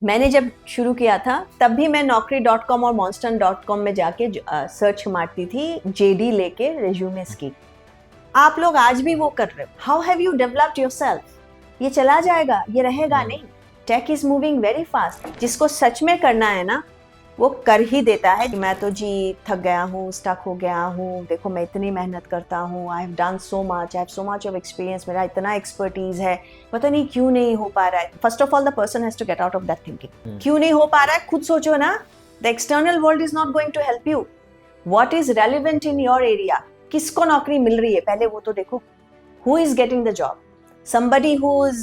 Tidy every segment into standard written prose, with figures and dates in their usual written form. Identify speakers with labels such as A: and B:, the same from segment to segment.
A: मैंने जब शुरू किया था तब भी मैं naukri.com और monster.com में जाके सर्च मारती थी जेडी लेके रेज्यूमेस की। आप लोग आज भी वो कर रहे हो। How have you developed yourself? ये चला जाएगा, ये रहेगा नहीं। Tech is moving very fast. जिसको सच में करना है ना वो कर ही देता है। मैं तो जी थक गया हूँ, स्टक हो गया हूँ, देखो मैं इतनी मेहनत करता हूँ, आई have done so much, I have so much of experience, मेरा इतना एक्सपर्टीज है, पता नहीं क्यों नहीं हो पा रहा है। First of all the person has to get out of that thinking. क्यों नहीं हो पा रहा है खुद सोचो ना। The external world is not going to help you. What is relevant in your area? किसको नौकरी मिल रही है पहले वो तो देखो। Who is getting the job? Somebody who's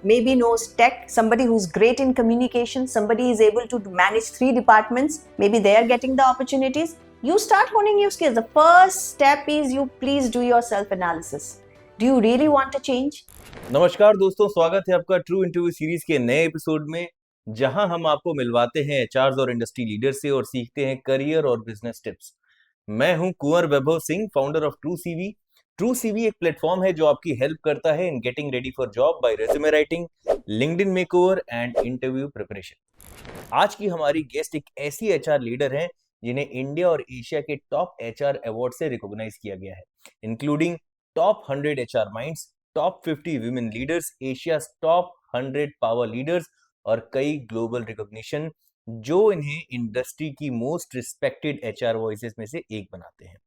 A: maybe knows tech, somebody who's great in communication, somebody is able to manage 3 departments, maybe they are getting the opportunities. You start honing your skills. The first step is you please do your self analysis. Do you really want to change?
B: नमस्कार दोस्तों, स्वागत है आपका true interview series के नए episode में, जहां हम आपको मिलवाते हैं एचआर और इंडस्ट्री लीडर से और सीखते हैं करियर और बिजनेस टिप्स। मैं हूं Kunwar Vaibhav Singh, founder of true CV. True CV एक प्लेटफॉर्म है जो आपकी हेल्प करता है in getting ready for job by resume writing, LinkedIn makeover and interview preparation. आज की हमारी गेस्ट एक ऐसी एचआर लीडर हैं जिन्हें इंडिया और एशिया के टॉप एचआर अवार्ड से रिकॉग्नाइज किया गया है, including top 100 HR minds, top 50 women leaders, Asia top 100 power leaders और कई ग्लोबल रिकॉग्निशन जो इन्हें इंडस्ट्री की मोस्ट रिस्पेक्टेड एचआर वॉइसेस में से एक बनाते हैं।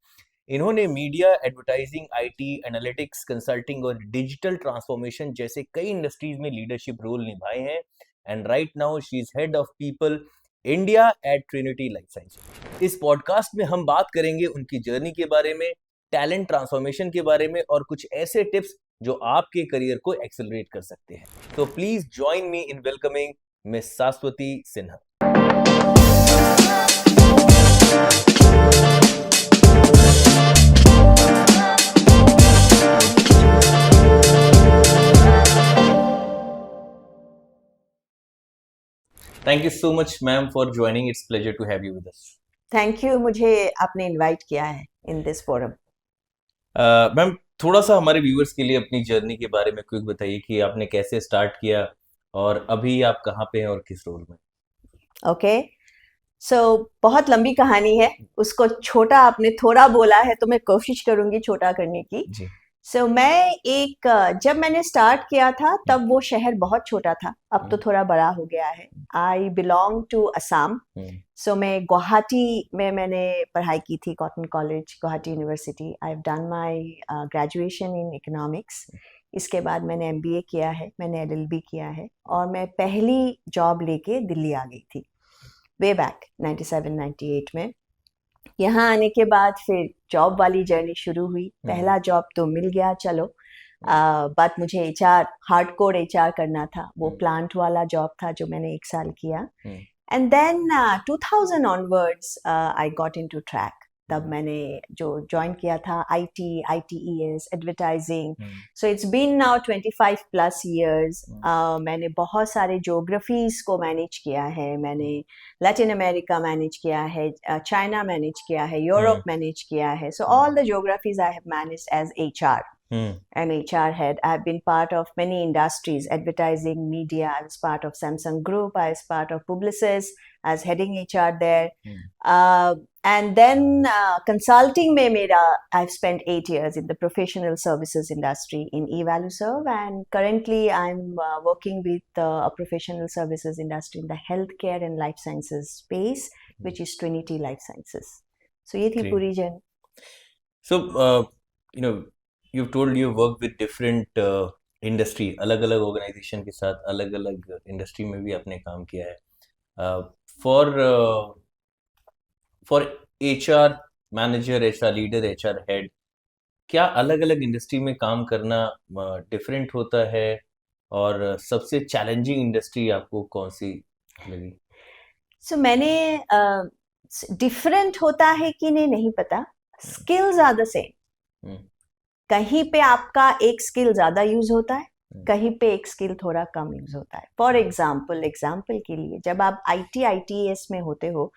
B: इन्होंने media, advertising, IT, analytics, consulting और डिजिटल ट्रांसफॉर्मेशन जैसे कई इंडस्ट्रीज में लीडरशिप रोल निभाए हैं and right now she is head of people India at Trinity life sciences. इस पॉडकास्ट में हम बात करेंगे उनकी जर्नी के बारे में, टैलेंट ट्रांसफॉर्मेशन के बारे में और कुछ ऐसे टिप्स जो आपके करियर को एक्सेलरेट कर सकते हैं। तो please join me in welcoming miss Shashwati Sinha. Thank you so much ma'am for joining, it's pleasure to have you with us.
A: Thank you, मुझे आपने इनवाइट किया है इन दिस फोरम।
B: मैम, थोड़ा सा हमारे व्यूअर्स के लिए अपनी जर्नी के बारे में क्विक बताइए कि आपने कैसे स्टार्ट किया और अभी आप कहाँ पे हैं और किस रोल में।
A: ओके, सो बहुत लंबी कहानी है, उसको छोटा आपने थोड़ा बोला है तो मैं कोशिश करूंगी छोटा करने की।
B: जी।
A: मैं जब मैंने स्टार्ट किया था तब वो शहर बहुत छोटा था, अब तो थोड़ा बड़ा हो गया है। I belong to Assam. मैं गुवाहाटी में मैंने पढ़ाई की थी, Cotton College, Guwahati University. I have done my graduation in economics. इसके बाद मैंने एमबीए किया है, मैंने एलएलबी किया है और मैं पहली जॉब लेके दिल्ली आ गई थी वे बैक 97-98 में। यहाँ आने के बाद फिर जॉब वाली जर्नी शुरू हुई। पहला जॉब तो मिल गया, चलो, बट मुझे एचआर, हार्डकोर एचआर करना था। वो प्लांट वाला जॉब था जो मैंने 1 साल किया। And then 2000 onwards I got into track. तब मैंने जो ज्वाइन किया था IT, ITES, advertising. So it's been now 25 plus years. मैंने बहुत सारे ज्योग्राफीज को मैनेज किया है। मैंने लैटिन अमेरिका मैनेज किया है, चाइना मैनेज किया है, यूरोप मैनेज किया है। So all the geographies I have managed as HR, an HR head. I've been part of many industries, advertising, media. I was part of Samsung Group. I was part of Publicis. I was heading HR there. And then consulting में मेरा, I've spent 8 years in the professional services industry in eValueServe, and currently I'm working with a professional services industry in the healthcare and life sciences space, which is Trinity Life Sciences. So ये थी पूरी journey.
B: So you know, you've told you work with different industry, अलग अलग organisation के साथ अलग अलग industry में भी आपने काम किया है। For HR manager, HR leader, HR head, क्या अलग अलग इंडस्ट्री में काम करना डिफरेंट होता है और सबसे चैलेंजिंग इंडस्ट्री आपको कौन सी लगी?
A: मैंने डिफरेंट होता है कि नहीं पता, स्किल्स आर द सेम। कहीं पे आपका एक स्किल ज्यादा यूज होता है, कहीं पे एक स्किल थोड़ा कम यूज होता है। फॉर एग्जाम्पल के लिए जब आप आईटीएस में होते हो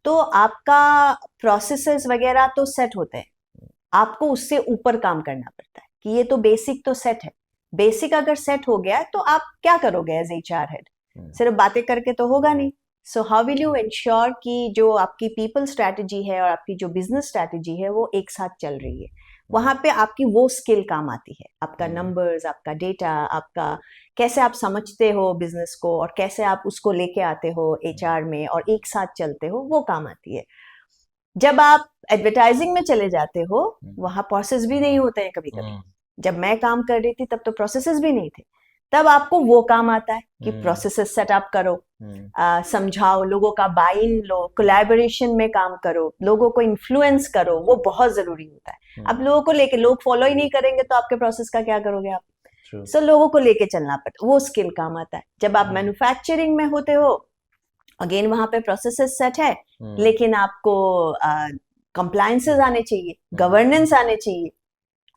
A: तो आपका प्रोसेसेस वगैरह तो सेट होते हैं, आपको उससे ऊपर काम करना पड़ता है कि ये तो बेसिक तो सेट है। बेसिक अगर सेट हो गया तो आप क्या करोगे एज एचआर हेड? सिर्फ बातें करके तो होगा नहीं। So how will you ensure कि जो आपकी पीपल स्ट्रैटेजी है और आपकी जो बिजनेस स्ट्रैटेजी है वो एक साथ चल रही है। वहां पे आपकी वो स्किल काम आती है, आपका नंबर्स, आपका डेटा, आपका कैसे आप समझते हो बिजनेस को और कैसे आप उसको लेके आते हो एचआर में और एक साथ चलते हो, वो काम आती है। जब आप एडवर्टाइजिंग में चले जाते हो वहां प्रोसेस भी नहीं होते हैं कभी कभी। जब मैं काम कर रही थी तब तो प्रोसेसेस भी नहीं थे, तब आपको वो काम आता है कि प्रोसेसेस सेटअप करो, समझाओ, लोगों का बाय इन लो, कोलैबोरेशन में काम करो, लोगों को इन्फ्लुएंस करो, वो बहुत जरूरी होता है। अब लोगों को लेके लोग फॉलो ही नहीं करेंगे तो आपके प्रोसेस का क्या करोगे आप। सो लोगों को लेके चलना पड़ता, वो स्किल काम आता है। जब आप मैन्युफैक्चरिंग में होते हो, अगेन वहां पे प्रोसेसेस सेट है, लेकिन आपको कंप्लायंसेस आने चाहिए, गवर्नेंस आने चाहिए।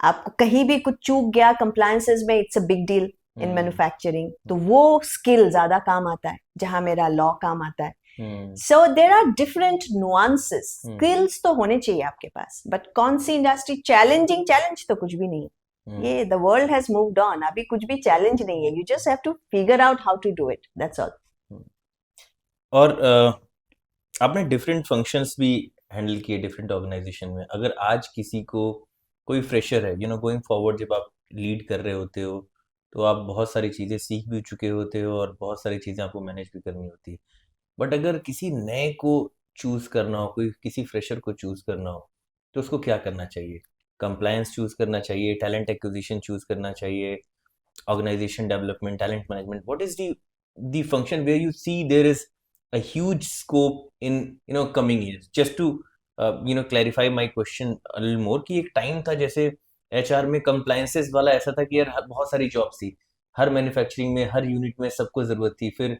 A: आपको कहीं भी कुछ चूक गया कंप्लायंसेस में, it's a big deal in manufacturing. तो वो स्किल ज्यादा काम आता है, जहां मेरा लॉ काम आता है। So there are different nuances. Skills तो होने चाहिए आपके पास, बट कौन सी इंडस्ट्री चैलेंज तो कुछ भी नहीं है। ये the world has moved on, अभी कुछ भी चैलेंज नहीं है। You just have to figure out how to do it, that's all.
B: और आपने डिफरेंट फंक्शंस भी हैंडल किए डिफरेंट ऑर्गेनाइजेशन में। अगर आज किसी को, कोई फ्रेशर है, गोइंग फॉरवर्ड, जब आप लीड कर रहे होते हो तो आप बहुत सारी चीज़ें सीख भी चुके होते हो और बहुत सारी चीज़ें आपको मैनेज भी करनी होती है। बट अगर किसी नए को चूज़ करना हो, कोई किसी फ्रेशर को चूज़ करना हो, तो उसको क्या करना चाहिए? कंप्लायंस चूज़ करना चाहिए, टैलेंट एक्विजिशन चूज़ करना चाहिए, organization development, talent management? What is the function where you see there is a huge scope in coming years? Just to clarify my question a little more, कि एक time था जैसे HR में compliances वाला ऐसा था कि यार बहुत सारी जॉब्स थी, हर मैन्युफैक्चरिंग में, हर यूनिट में सबको ज़रूरत थी। फिर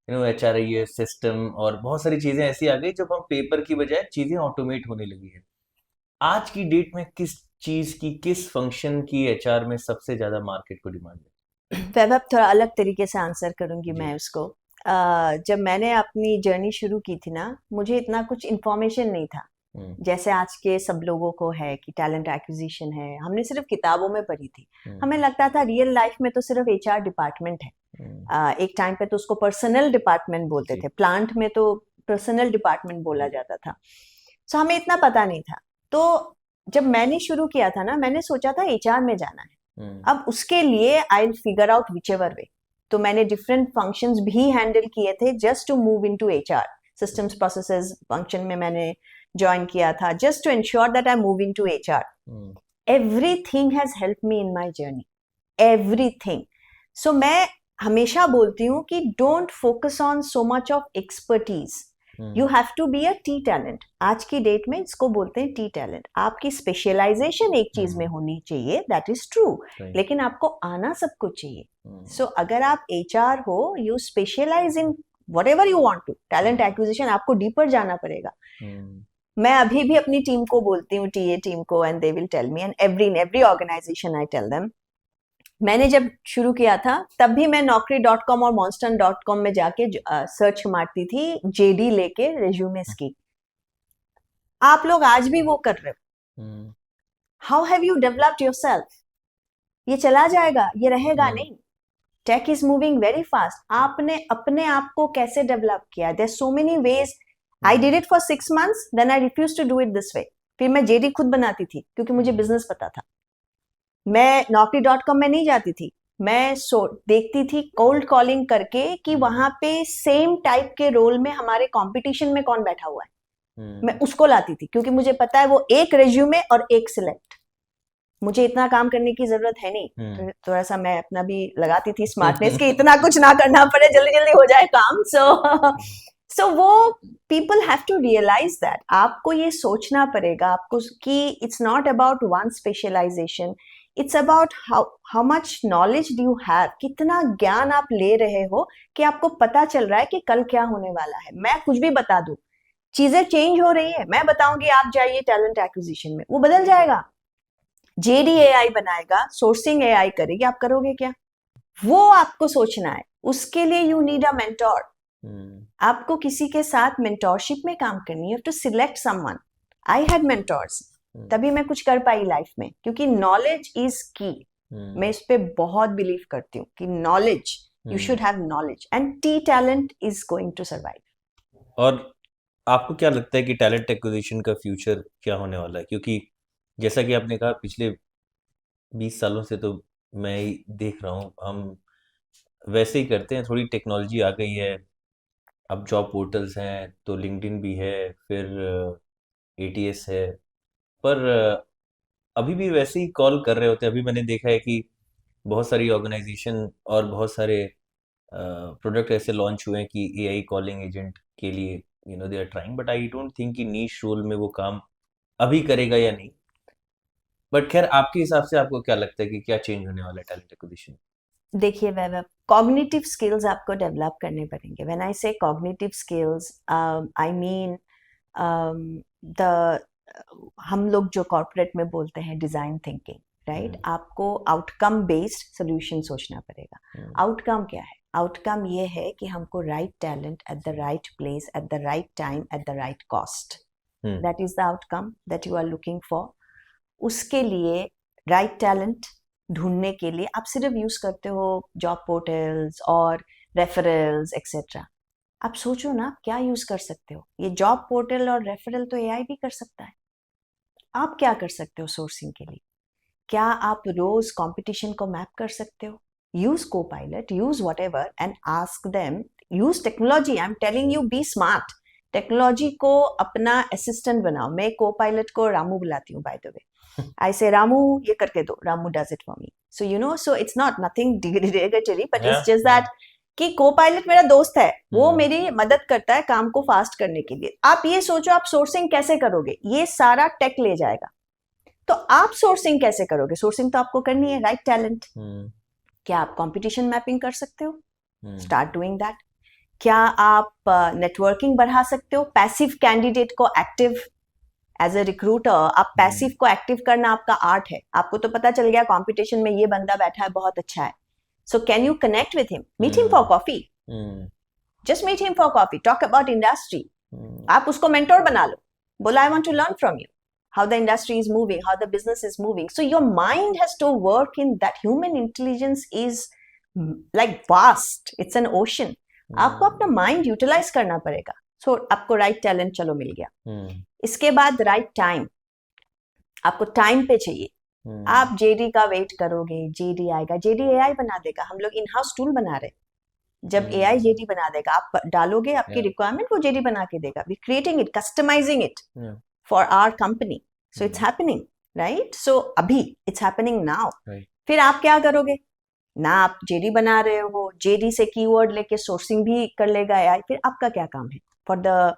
B: एचआरआई सिस्टम और बहुत सारी चीज़ें ऐसी आ गई जब हम पेपर की बजाय चीज़ें ऑटोमेट होने लगी है। आज की डेट में किस चीज़ की, किस फंक्शन की एचआर में सबसे ज़्यादा मार्केट को डिमांड है?
A: वैभव, थोड़ा अलग तरीके से आंसर करूंगी
B: जी।
A: मैं उसको। जब मैंने अपनी जर्नी शुरू की थी ना, मुझे इतना कुछ इन्फॉर्मेशन नहीं था जैसे आज के सब लोगों को है कि टैलेंट एक्विजिशन है। हमने सिर्फ किताबों में पढ़ी थी। हमें लगता था रियल लाइफ में तो सिर्फ एचआर डिपार्टमेंट है। एक टाइम पे तो उसको पर्सनल डिपार्टमेंट बोलते थे, प्लांट में तो पर्सनल डिपार्टमेंट बोला जाता था। सो हमें इतना पता नहीं था। तो जब मैंने शुरू किया था ना, मैंने सोचा था एचआर में जाना है। अब उसके लिए I will figure out whichever way. तो मैंने डिफरेंट फंक्शंस भी हैंडल किए थे just to move into HR. Systems processes function में मैंने ज्वाइन किया था just to ensure that I move into HR. Everything has help me in my journey, everything. So मैं हमेशा बोलती हूँ कि don't focus on so much of expertise, you have to be a T talent. आज की date में इसको बोलते हैं टी टैलेंट। आपकी स्पेशलाइजेशन एक चीज में होनी चाहिए, दैट इज ट्रू, लेकिन आपको आना सब कुछ चाहिए। सो अगर आप एचआर हो, you specialise in whatever you want to. Talent acquisition आपको डीपर जाना पड़ेगा। मैं अभी भी अपनी टीम को बोलती हूँ, टीए टीम को, and they will tell me, and every organisation I tell them. मैंने जब शुरू किया था तब भी मैं naukri.com और monster.com में जाके सर्च मारती थी जेडी लेके रेज्यूमेस की। आप लोग आज भी वो कर रहे हो। How have you developed yourself? ये चला जाएगा, ये रहेगा नहीं। Tech is moving very fast. आपने अपने आप को कैसे डेवलप किया? There so many ways. I did it for 6 months, then I refuse to do it this way. फिर मैं जेडी खुद बनाती थी क्योंकि मुझे बिजनेस पता था। मैं naukri.com में नहीं जाती थी, मैं देखती थी कोल्ड कॉलिंग करके कि वहां पे सेम टाइप के रोल में हमारे कंपटीशन में कौन बैठा हुआ है। मैं उसको लाती थी क्योंकि मुझे पता है वो एक रेज्यूमे और एक सिलेक्ट। मुझे इतना काम करने की जरूरत है नहीं। थोड़ा सा मैं अपना भी लगाती थी स्मार्टनेस की, इतना कुछ ना करना पड़े, जल्दी जल्दी हो जाए काम। सो वो people have to realise that. आपको ये सोचना पड़ेगा आपको कि it's not about one specialisation, it's about how much knowledge do you have. कितना ज्ञान आप ले रहे हो कि आपको पता चल रहा है कि कल क्या होने वाला है। मैं कुछ भी बता दूं, चीजें चेंज हो रही है। मैं बताऊंगी आप जाइए टैलेंट एक्विजिशन में, वो बदल जाएगा। जेडी एआई बनाएगा, सोर्सिंग एआई करेगी, आप करोगे क्या? वो आपको सोचना है। उसके लिए यू नीड अ मेंटोर। आपको किसी के साथ मेंटोरशिप में काम करनी है। You have to select someone. I had mentors, तभी मैं कुछ कर पाई लाइफ में, क्योंकि नॉलेज इज की। मैं इस पे बहुत बिलीव करती हूँ कि knowledge You should have knowledge, and T talent is going to survive.
B: और आपको क्या लगता है कि टैलेंट एक्विजिशन का फ्यूचर क्या होने वाला है? क्योंकि जैसा कि आपने कहा पिछले 20 सालों से तो मैं ही देख रहा हूँ, हम वैसे ही करते हैं। थोड़ी टेक्नोलॉजी आ गई है, अब जॉब पोर्टल्स हैं, तो लिंक्डइन भी है, फिर एटीएस है, पर अभी भी वैसे ही कॉल कर रहे होते हैं। अभी मैंने देखा है कि बहुत सारी ऑर्गेनाइजेशन और बहुत सारे प्रोडक्ट ऐसे लॉन्च हुए हैं कि एआई कॉलिंग एजेंट के लिए they are trying, but I don't think कि नीश रोल में वो काम अभी करेगा या नहीं। बट खैर, आपके हिसाब से आपको क्या लगता है कि क्या चेंज होने वाला है टैलेंट एक्विजिशन?
A: देखिए वैभव, कॉग्निटिव स्किल्स आपको डेवलप करने पड़ेंगे. व्हेन आई से cognitive skills, I mean the हम लोग जो कॉर्पोरेट में बोलते हैं डिजाइन थिंकिंग, राइट? आपको आउटकम बेस्ड सोल्यूशन सोचना पड़ेगा. आउटकम क्या है? आउटकम ये है कि हमको right talent at the right place at the right time at the right cost. That is the outcome that you are looking for. उसके लिए राइट टैलेंट ढूंढने के लिए आप सिर्फ यूज करते हो जॉब पोर्टल्स और रेफरल्स एक्सेट्रा. आप सोचो ना क्या यूज कर सकते हो. ये जॉब पोर्टल और रेफरल तो एआई भी कर सकता है. आप क्या कर सकते हो सोर्सिंग के लिए? क्या आप रोज कंपटीशन को मैप कर सकते हो? Use Copilot, use whatever and ask them. Use technology. I am telling you, be smart. Technology को अपना असिस्टेंट बनाओ. मैं कोपायलट को रामू बुलाती हूँ, by the way. I say, Ramu, ये करके दो. Ramu does it for me. So so it's not nothing derogatory, but it's just that कि co-pilot मेरा दोस्त है, वो मेरी मदद करता है काम को फास्ट करने के लिए. आप ये सोचो आप सोर्सिंग कैसे करोगे? ये सारा टेक ले जाएगा. तो आप सोर्सिंग कैसे करोगे? सोर्सिंग तो आपको करनी है राइट टैलेंट. क्या आप कंपटीशन मैपिंग कर सकते हो? Start doing that. क्या आप नेटवर्किंग बढ़ा सकते हो? पैसिव कैंडिडेट को एक्टिव. एज ए रिक्रूटर आप पैसिव को एक्टिव करना आपका आर्ट है. आपको तो पता चल गया कंपटीशन में ये बंदा बैठा है, बहुत अच्छा है. So can you connect with him? Meet him for coffee. Just meet him for coffee. Talk about industry. आप उसको मेंटोर बना लो. बोला I want to learn from you how the industry is moving, how the business is moving. So your mind has to work in that. Human intelligence is like vast. It's an ocean. आपको अपना mind utilise करना पड़ेगा. सो आपको right talent चलो मिल गया. इसके बाद right time. आपको टाइम पे चाहिए. आप जेडी का वेट करोगे, जेडी आएगा. जेडी एआई बना देगा. हम लोग इन हाउस टूल बना रहे. जब एआई जेडी बना देगा, आप डालोगे आपकी रिक्वायरमेंट, वो जेडी बना के देगा. We creating it, customizing it for our company. So it's happening, right? So अभी इट्स हैपनिंग नाउ. फिर आप क्या करोगे ना? आप जेडी बना रहे हो, जेडी से कीवर्ड लेके सोर्सिंग भी कर लेगा एआई. फिर आपका क्या काम है? For the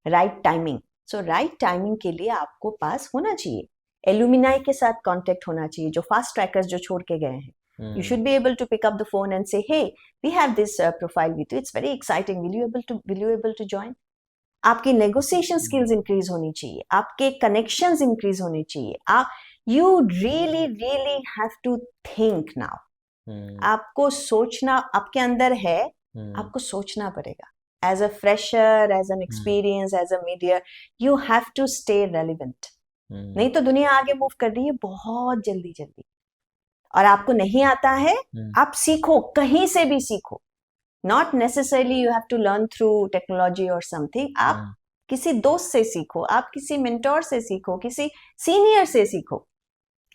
A: right timing. So right timing के लिए आपको पास होना चाहिए. एल्यूमिनाई के साथ कांटेक्ट होना चाहिए, जो फास्ट ट्रैकर्स जो छोड़ के गए हैं. You should be able to pick up the phone and say, hey, we have this profile with you. It's very exciting. Will you able to join? आपकी negotiation skills increase होनी चाहिए. आपके connections increase होने चाहिए. You really have to think now. आपको सोचना आपके अंदर है. आपको सोचना पड़ेगा. As a fresher, as an experience, as a media, you have to stay relevant. नहीं तो दुनिया आगे मूव कर रही है बहुत जल्दी. और आपको नहीं आता है, आप सीखो, कहीं से भी सीखो. Not necessarily you have to learn through technology और समथिंग. आप किसी दोस्त से सीखो, आप किसी मेंटोर से सीखो, किसी सीनियर से सीखो.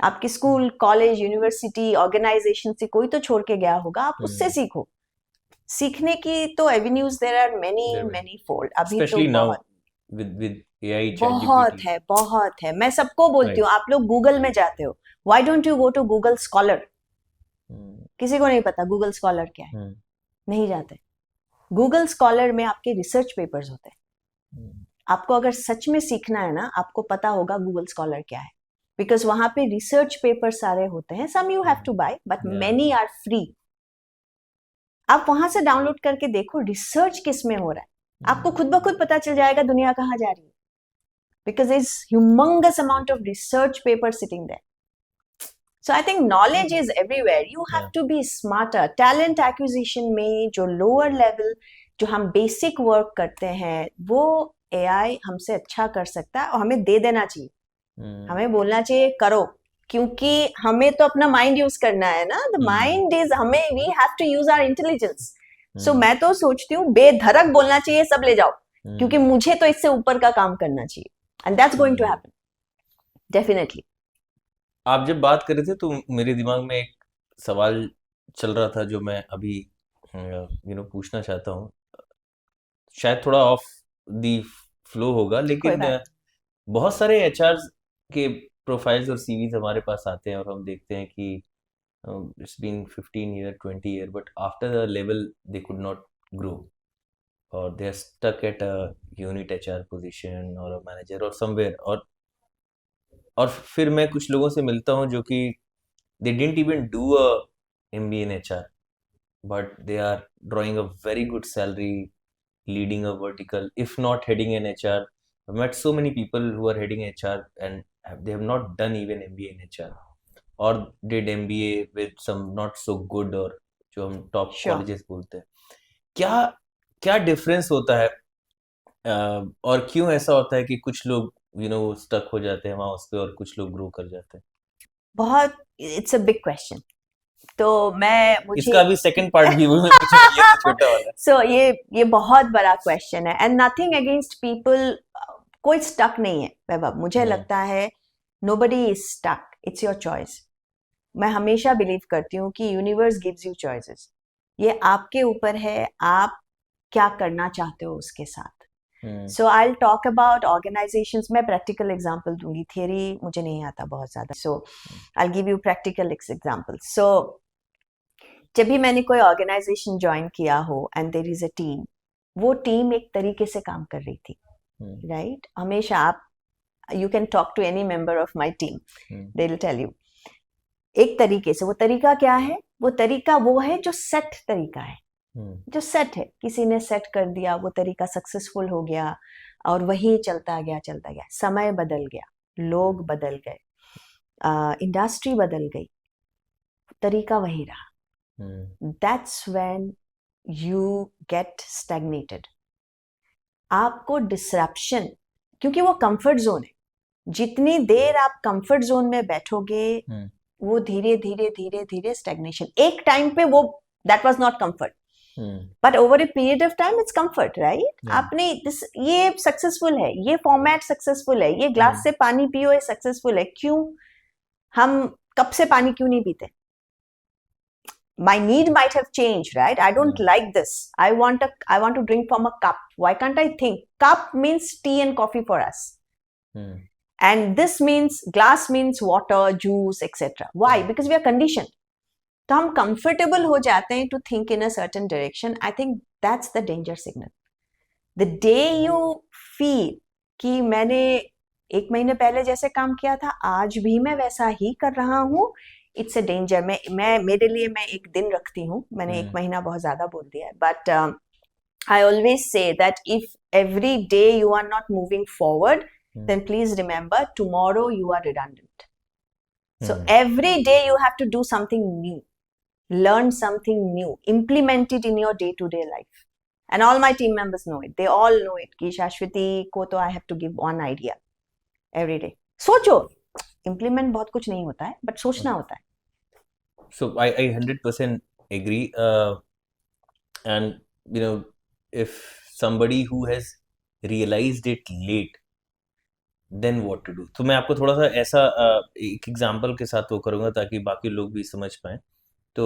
A: आपकी स्कूल, कॉलेज, यूनिवर्सिटी, ऑर्गेनाइजेशन से कोई तो छोड़ के गया होगा, आप उससे सीखो. सीखने की तो avenues there are many fold. अभी तो
B: with AI,
A: बहुत है. मैं सबको बोलती हूँ, आप लोग गूगल में जाते हो, why don't you go to Google Scholar? किसी को नहीं पता गूगल स्कॉलर क्या है. नहीं जाते. गूगल स्कॉलर में आपके रिसर्च पेपर्स होते हैं. आपको अगर सच में सीखना है ना, आपको पता होगा गूगल स्कॉलर क्या है. बिकॉज वहां पे रिसर्च पेपर सारे होते हैं. Some you have to buy, but many are free. आप वहां से डाउनलोड करके देखो रिसर्च किस में हो रहा है. आपको खुद ब खुद पता चल जाएगा दुनिया कहाँ जा रही है. Because there's humongous amount of research papers sitting there. So I think knowledge is everywhere. You have to be smarter. Talent acquisition में जो lower level, जो हम basic work करते हैं, वो AI हमसे अच्छा कर सकता है और हमें दे देना चाहिए. हमें बोलना चाहिए करो, क्योंकि हमें तो अपना माइंड यूज करना है ना, द माइंड इज, हमें we have to use our intelligence. So मैं तो सोचती हूँ बेधड़क बोलना चाहिए, सब ले जाओ, क्योंकि मुझे तो इससे ऊपर का काम करना चाहिए, and that's going to happen definitely.
B: आप जब बात कर रहे थे तो मेरे दिमाग में एक सवाल चल रहा था जो मैं अभी पूछना चाहता हूँ. शायद थोड़ा ऑफ दी फ्लो होगा,
A: कोई
B: लेकिन
A: बात.
B: बहुत सारे एचआर के प्रोफाइल्स और सीवीज हमारे पास आते हैं और हम देखते हैं कि it's been 15 year 20 year, but after the level they could not grow और they are stuck at a unit HR position और अ मैनेजर और समवेयर. और फिर मैं कुछ लोगों से मिलता हूँ जो कि they didn't even do a MBA in HR, but they are drawing a very good salary, leading a vertical, if not heading an HR. I've met so many people who are heading HR and they have not done even MBA in HR or did MBA with some not so good or जो हम top
A: sure.
B: Colleges बोलते हैं. क्या क्या difference होता है और क्यों ऐसा होता है कि कुछ लोग स्टक हो जाते हैं वहां उस पे और कुछ लोग ग्रो कर जाते हैं?
A: बहुत, इट्स अ बिग क्वेश्चन. तो मैं मुझे
B: इसका भी सेकंड पार्ट भी मैं पूछूंगा, ये तो छोटा वाला है.
A: सो ये बहुत बड़ा क्वेश्चन है, एंड नथिंग अगेंस्ट पीपल. कोई स्टक नहीं है वैभव, मुझे लगता है nobody is stuck, it's your choice. मैं हमेशा बिलीव करती हूँ कि यूनिवर्स गिव्स यू चॉइसेस. ये आपके ऊपर है, आप क्या करना चाहते हो उसके साथ. So I will talk about organisations. मैं प्रैक्टिकल एग्जांपल दूंगी, थियरी मुझे नहीं आता बहुत ज्यादा. So I will give you practical example. So जब भी मैंने कोई ऑर्गेनाइजेशन ज्वाइन किया हो and there is a team, वो टीम एक तरीके से काम कर रही थी, राइट? हमेशा आप, you can talk to any member of my team, they will tell you एक तरीके से. वो तरीका क्या है? वो तरीका वो है जो सेट तरीका है, जो सेट है. किसी ने सेट कर दिया, वो तरीका सक्सेसफुल हो गया और वही चलता गया चलता गया. समय बदल गया, लोग बदल गए, इंडस्ट्री बदल गई, तरीका वही रहा. That's when you get stagnated. आपको डिसरप्शन, क्योंकि वो कंफर्ट जोन है. जितनी देर आप कंफर्ट जोन में बैठोगे, वो धीरे धीरे धीरे धीरे स्टैग्नेशन. एक टाइम पे वो that was not comfort, but over a period of time it's comfort, right? आपने ये सक्सेसफुल है, ये फॉर्मेट सक्सेसफुल है, ये ग्लास से पानी पियो, ये सक्सेसफुल है. क्यों? हम कप से पानी क्यों नहीं पीते? My need might have changed, right? I don't like this. I want to drink from a cup. Why can't I think? Cup means tea and coffee for us. And this means, glass means water, juice, etc. Why? Because we are conditioned. तो हम comfortable हो जाते हैं to think in a certain direction. I think that's the danger signal. The day you feel कि मैंने 1 महीने पहले जैसे काम किया था, आज भी मैं वैसा ही कर रहा हूँ, इट्स अ डेंजर. मैं मेरे लिए मैं एक दिन रखती हूँ. मैंने 1 महीना बहुत ज्यादा बोल दिया है, but I always say that if every day you are not moving forward, then please remember tomorrow you are redundant. So every day you have to do something new, learn something new, implement it in your day-to-day life. And all my team members know it. They all know it. कि शाश्वती को तो I have to give one idea every day. सोचो, implement बहुत कुछ नहीं होता है, but सोचना होता है.
B: So I 100% agree. And if somebody who has realized it late, then what to do? तो मैं आपको थोड़ा सा ऐसा एक एग्जांपल के साथ वो करूँगा ताकि बाकी लोग भी समझ पाएं. तो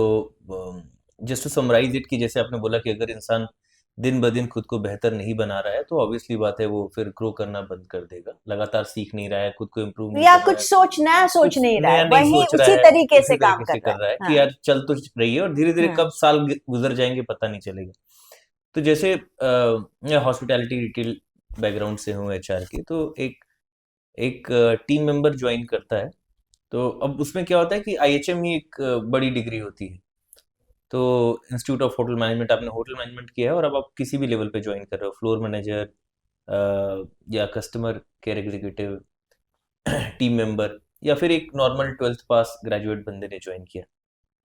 B: जस्ट टू समराइज इट, कि जैसे आपने बोला कि अगर इंसान दिन ब दिन खुद को बेहतर नहीं बना रहा है तो ऑब्वियसली बात है वो फिर ग्रो करना बंद कर देगा. लगातार सीख नहीं रहा है, खुद को इम्प्रूव नहीं
A: या
B: कर
A: कुछ
B: रहा है,
A: सोच नया सोच
B: कुछ
A: नहीं रहा
B: नया
A: है,
B: नहीं
A: वही
B: सोच रहा
A: उसी
B: है,
A: तरीके
B: उसी
A: से काम
B: तरीके से
A: कर
B: कर रहा है
A: रहा
B: कि
A: है.
B: यार चल तो रही है और धीरे धीरे
A: हाँ.
B: कब साल गुजर जाएंगे पता नहीं चलेगा. तो जैसे मैं हॉस्पिटैलिटी रिटेल बैकग्राउंड से हूँ एचआर की, तो एक टीम मेंबर ज्वाइन करता है. तो अब उसमें क्या होता है कि आईएचएम ही एक बड़ी डिग्री होती है. तो इंस्टीट्यूट ऑफ होटल मैनेजमेंट, आपने होटल मैनेजमेंट किया है और अब आप किसी भी लेवल पे ज्वाइन कर रहे हो, फ्लोर मैनेजर या customer care executive, team member, या फिर एक नॉर्मल 12th पास ग्रेजुएट बंदे ने ज्वाइन किया.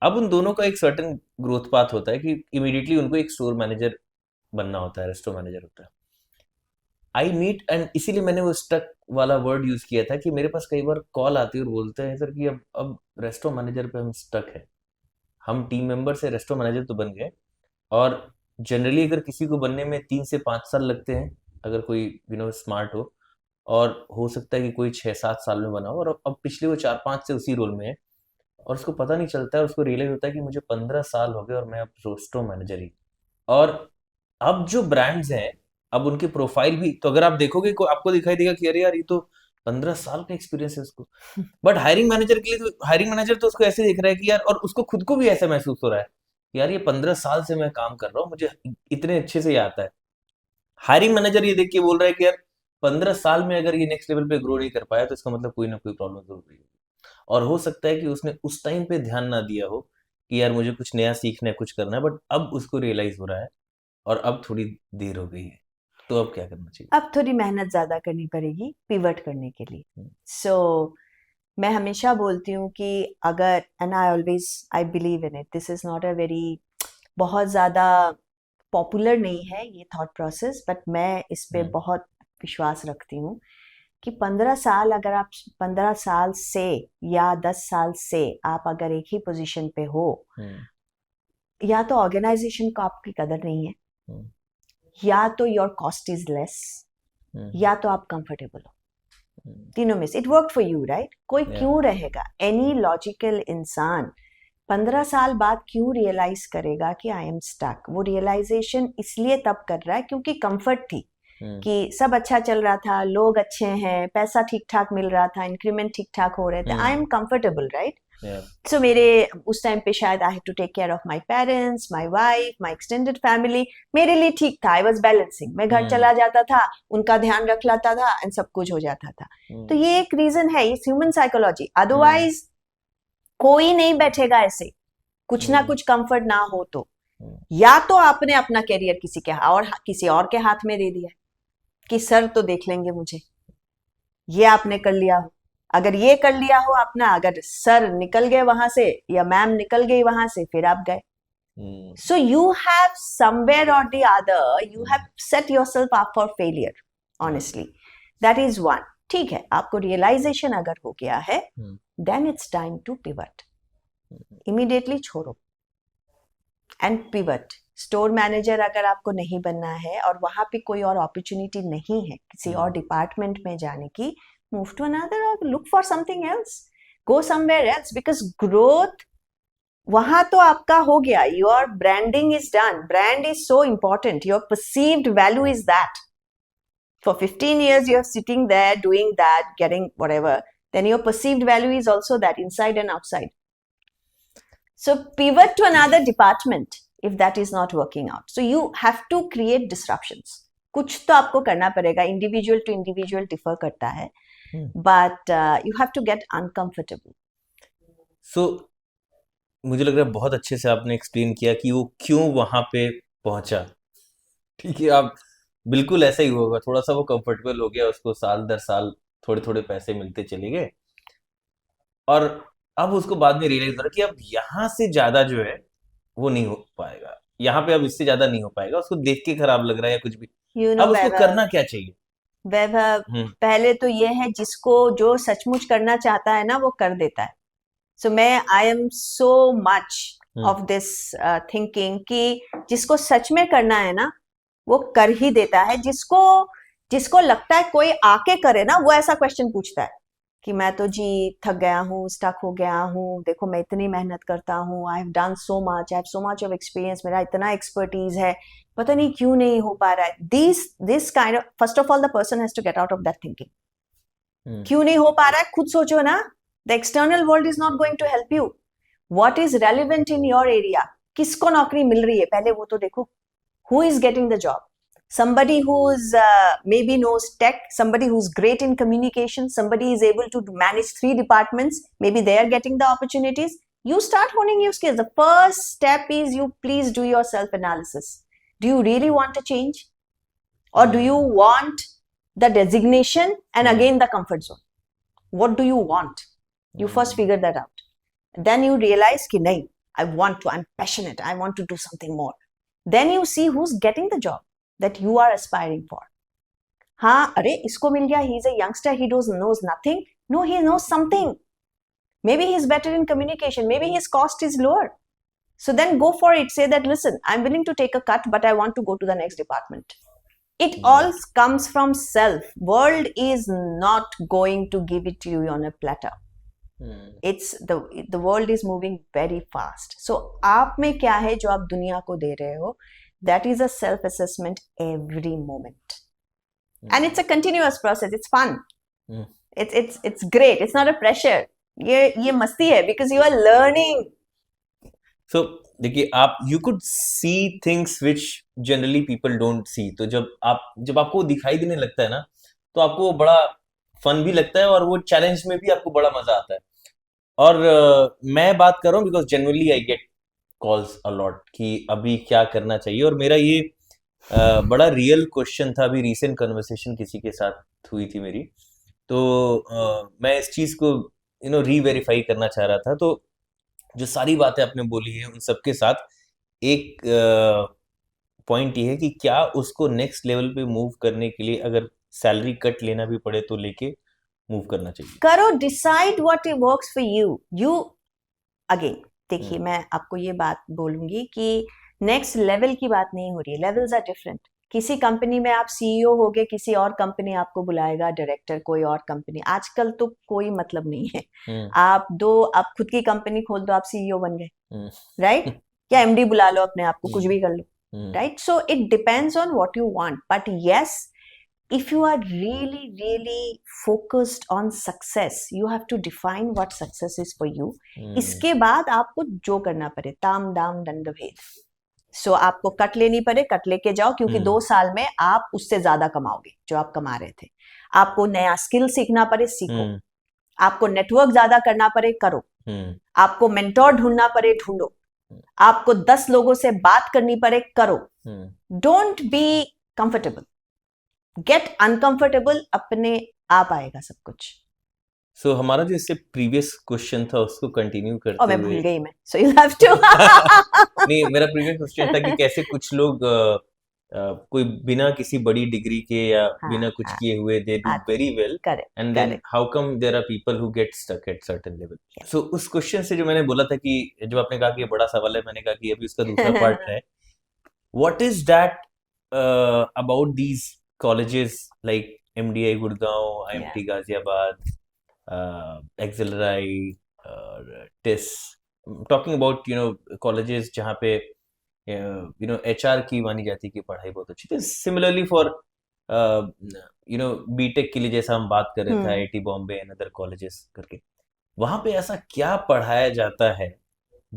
B: अब उन दोनों का एक सर्टेन ग्रोथ पाथ होता है कि इमीडिएटली उनको एक स्टोर मैनेजर बनना होता है, रेस्टोरेंट मैनेजर होता है. आई मीट एंड इसीलिए मैंने वो स्टक वाला वर्ड यूज किया था कि मेरे पास कई बार कॉल आती है और बोलते हैं सर कि अब रेस्टोरेंट मैनेजर पे हम स्टक है, हम टीम मेंबर से रेस्टोरेंट मैनेजर तो बन गए, और जनरली अगर किसी को बनने में 3 से 5 साल लगते हैं, अगर कोई स्मार्ट हो सकता है कि कोई 6-7 साल में बना हो, और अब पिछले वो 4-5 से उसी रोल में है, और उसको पता नहीं चलता है, उसको रियलाइज होता है कि मुझे 15 साल हो गए और मैं अब रेस्टोरेंट मैनेजर ही। और अब जो ब्रांड्स हैं, अब उनके प्रोफाइल भी तो अगर आप देखोगे आपको दिखाई देगा कि अरे यार ये तो 15 साल का एक्सपीरियंस है उसको, बट हायरिंग मैनेजर के लिए तो हायरिंग मैनेजर तो उसको ऐसे दिख रहा है कि यार, और उसको खुद को भी ऐसा महसूस हो रहा है कि यार ये 15 साल से मैं काम कर रहा हूँ, मुझे इतने अच्छे से ये आता है। हायरिंग मैनेजर ये देख के बोल रहा है कि यार 15 साल में अगर ये नेक्स्ट लेवल पे ग्रो नहीं कर पाया तो इसका मतलब कोई ना कोई प्रॉब्लम जरूर रही होगी, और हो सकता है कि उसने उस टाइम पे ध्यान ना दिया हो कि यार मुझे कुछ नया सीखना है, कुछ करना है, बट अब उसको रियलाइज हो रहा है और अब थोड़ी देर हो गई है, तो अब क्या करना चाहिए?
A: अब थोड़ी मेहनत ज्यादा करनी पड़ेगी पिवट करने के लिए।
B: हम्म,
A: सो मैं हमेशा बोलती हूँ कि अगर, and I always I believe in it, this is not a very, बहुत ज़्यादा पॉपुलर नहीं है ये थॉट प्रोसेस, बट मैं इस पे
B: हम्म,
A: बहुत विश्वास रखती हूँ कि 15 साल, अगर आप 15 साल से या 10 साल से आप अगर एक ही पोजीशन पे हो,
B: हम्म,
A: या तो ऑर्गेनाइजेशन को आपकी कदर नहीं है,
B: हम्म,
A: या तो योर कॉस्ट इज लेस,
B: हम्म,
A: या तो आप कंफर्टेबल हो।
B: हम्म,
A: तीनों में से it work for you, right? कोई
B: yeah,
A: क्यों रहेगा, एनी लॉजिकल इंसान 15 साल बाद क्यों रियलाइज करेगा कि आई एम स्टक? वो रियलाइजेशन इसलिए तब कर रहा है क्योंकि कंफर्ट थी,
B: हम्म,
A: कि सब अच्छा चल रहा था, लोग अच्छे हैं, पैसा ठीक ठाक मिल रहा था, इंक्रीमेंट ठीक ठाक हो रहे थे, I am comfortable, right?
B: yeah,
A: so मेरे उस टाइम पे शायद I had to take care of my parents, my wife, my extended family, मेरे लिए ठीक था, आई वाज बैलेंसिंग, मैं घर चला जाता था, उनका ध्यान रख लेता था एंड सब कुछ हो जाता था। तो ये एक रीजन है, ये ह्यूमन साइकोलॉजी, अदरवाइज कोई नहीं बैठेगा ऐसे, कुछ ना कुछ कंफर्ट ना हो तो। या तो आपने अपना करियर किसी और के हाथ में दे दिया कि सर तो देख लेंगे मुझे, ये आपने कर लिया हो, अगर ये कर लिया हो अपना, अगर सर निकल गए वहां से या मैम निकल गई वहां से, फिर आप गए। So you have somewhere or the other, you have set yourself up for failure, honestly. That is one. ठीक है, आपको realization अगर हो गया है, then it's time to pivot. Immediately छोड़ो and pivot. स्टोर मैनेजर अगर आपको नहीं बनना है और वहां पे कोई और अपॉर्चुनिटी नहीं है किसी और डिपार्टमेंट में जाने की, move to another or look for something else. Go somewhere else, because growth वहां तो आपका हो गया, your branding is done, brand is so important, your perceived value is that. For 15 years you are sitting there doing that, getting whatever, then your perceived value is also that, inside and outside. So pivot to another department if that is not working out. So you have to create disruptions. कुछ तो आपको करना पड़ेगा, individual to individual differ करता है, but you have to get uncomfortable.
B: So मुझे लग रहा है बहुत अच्छे से आपने एक्सप्लेन किया कि वो क्यों वहां पे पहुंचा। ठीक है, आप बिल्कुल ऐसा ही होगा, थोड़ा सा वो कंफर्टेबल हो गया, उसको साल दर साल थोड़े थोड़े पैसे मिलते चले गए, और अब उसको बाद में रियलाइज हो रहा कि अब यहाँ से ज्यादा जो है वो नहीं हो पाएगा, यहाँ पे अब इससे ज्यादा नहीं हो पाएगा, उसको देख के खराब लग रहा है या कुछ भी। अब उसको करना क्या चाहिए?
A: वैभव, पहले तो ये है, जिसको जो सचमुच करना चाहता है ना वो कर देता है। सो मैं I am so much of this thinking कि जिसको सच में करना है ना वो कर ही देता है। जिसको लगता है कोई आके करे ना, वो ऐसा क्वेश्चन पूछता है कि मैं तो जी थक गया हूँ, स्टक हो गया हूँ, देखो मैं इतनी मेहनत करता हूँ, आई have done so much, I have so much of experience, मेरा इतना एक्सपर्टीज है, पता नहीं क्यों नहीं हो पा रहा है। This kind of, first of all the person has to get out of that thinking. क्यों नहीं हो पा रहा है खुद सोचो ना। The external world is not going to help you. What is relevant in your area, किसको नौकरी मिल रही है पहले वो तो देखो। Who is getting the job? Somebody who's maybe knows tech, somebody who's great in communication, somebody is able to manage 3 departments, maybe they are getting the opportunities. You start honing your skills. The first step is you please do your self analysis. Do you really want to change, or do you want the designation and again the comfort zone? What do you want? You first figure that out. Then you realize ki nahi, I want to, I'm passionate, I want to do something more. Then you see who's getting the job that you are aspiring for. हाँ अरे इसको मिल गया, he is a youngster, he knows nothing. No, he knows something. Maybe he is better in communication, maybe his cost is lower. So then go for it. Say that, listen, I'm willing to take a cut, but I want to go to the next department. It all comes from self. World is not going to give it to you on a platter. It's the world is moving very fast. So आप में क्या है जो आप दुनिया को दे रहे हो? That is a self assessment every moment. And it's a continuous process. It's fun. It's great. It's not a pressure. ये मस्ती है because you are learning.
B: So देखिए, आप you could see things which generally people don't see. तो जब आपको दिखाई देने लगता है ना, तो आपको वो बड़ा फन भी लगता है और वो चैलेंज में भी आपको बड़ा मजा आता है. और मैं बात कर रहा हूँ because generally I get calls a lot कि अभी क्या करना चाहिए, और मेरा ये बड़ा रियल क्वेश्चन था. अभी रीसेंट कन्वर्सेशन किसी के साथ हुई थी मेरी, तो मैं इस चीज को रीवेरीफाई करना चाह रहा था. तो जो सारी बातें आपने बोली है उन सबके साथ एक पॉइंट ये है कि क्या उसको नेक्स्ट लेवल पे मूव करने के लिए अगर सैलरी कट लेना भी पड़े तो लेके मूव करना चाहिए.
A: करो, decide what works for you again. देखिए मैं आपको ये बात बोलूंगी कि नेक्स्ट लेवल की बात नहीं हो रही है. Levels are different. किसी कंपनी में आप सीईओ होगे, किसी और कंपनी आपको बुलाएगा डायरेक्टर, कोई और कंपनी. आजकल तो कोई मतलब नहीं है. आप खुद की कंपनी खोल दो, आप सीईओ बन गए, राइट? या एमडी बुला लो अपने आप को, कुछ भी कर लो, right? So it depends on what you want. But yes, if you are really focused on success, you have to define what success is for you. इसके बाद आपको जो करना पड़े, ताम दाम दंड भेद. सो आपको कट लेनी पड़े, कट लेके जाओ, क्योंकि 2 साल में आप उससे ज्यादा कमाओगे जो आप कमा रहे थे. आपको नया स्किल सीखना पड़े, सीखो. आपको नेटवर्क ज्यादा करना पड़े, करो. आपको मेंटोर ढूंढना पड़े, ढूंढो. आपको 10 लोगों से बात करनी पड़े, करो. Don't be comfortable, get uncomfortable. अपने आप आएगा सब कुछ.
B: सो हमारा जो इससे प्रीवियस क्वेश्चन था उसको कंटिन्यू करते
A: मैं भूल गई मैं. So you have to.
B: नहीं, मेरा प्रीवियस क्वेश्चन था कि कैसे कुछ लोग कोई बिना किसी बड़ी डिग्री के या बिना कुछ किए हुए they do very well, and then how come there are people who get stuck at certain level. So उस क्वेश्चन से जो मैंने बोला था कि जब आपने कहा कि ये बड़ा सवाल है, मैंने कहा कि अभी उसका दूसरा पार्ट है. What is that about these colleges like MDI Gurgaon, IMT Ghaziabad, Excelrai, TIS, talking about colleges जहाँ पे HR की मानी जाती है कि पढ़ाई बहुत अच्छी थी. Similarly for BTech के लिए जैसा हम बात कर रहे थे, IIT Bombay and other colleges करके, वहाँ पे ऐसा क्या पढ़ाया जाता है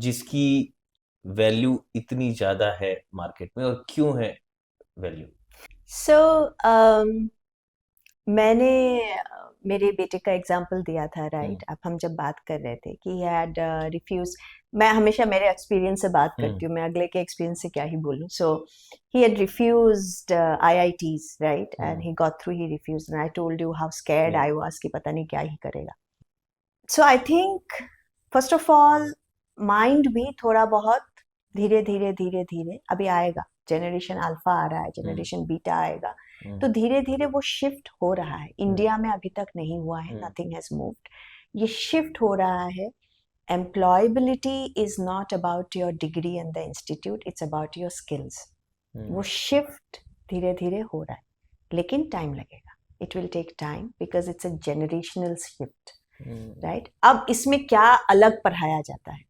B: जिसकी वैल्यू इतनी ज्यादा है मार्केट में, और क्यों है वैल्यू?
A: So, मैंने मेरे बेटे का एग्जाम्पल दिया था, राइट? अब हम जब बात कर रहे थे कि he had refused. मैं हमेशा मेरे एक्सपीरियंस से बात करती हूँ, मैं अगले के एक्सपीरियंस से क्या ही बोलूँ. So he had refused IITs, right? And he got through. He refused, and I told you how scared I was कि पता नहीं क्या ही करेगा. So I think first of all mind भी थोड़ा बहुत धीरे अभी आएगा. जनरेशन अल्फा आ रहा है, जनरेशन बीटा आएगा, तो धीरे धीरे वो शिफ्ट हो रहा है. इंडिया में अभी तक नहीं हुआ है, नथिंग हैज मूव्ड. ये शिफ्ट हो रहा है. Employability is not about your degree and the institute, it's about your skills. वो शिफ्ट धीरे धीरे हो रहा है, लेकिन टाइम लगेगा. It will take time because it's a generational shift, right? अब इसमें क्या अलग पढ़ाया जाता है?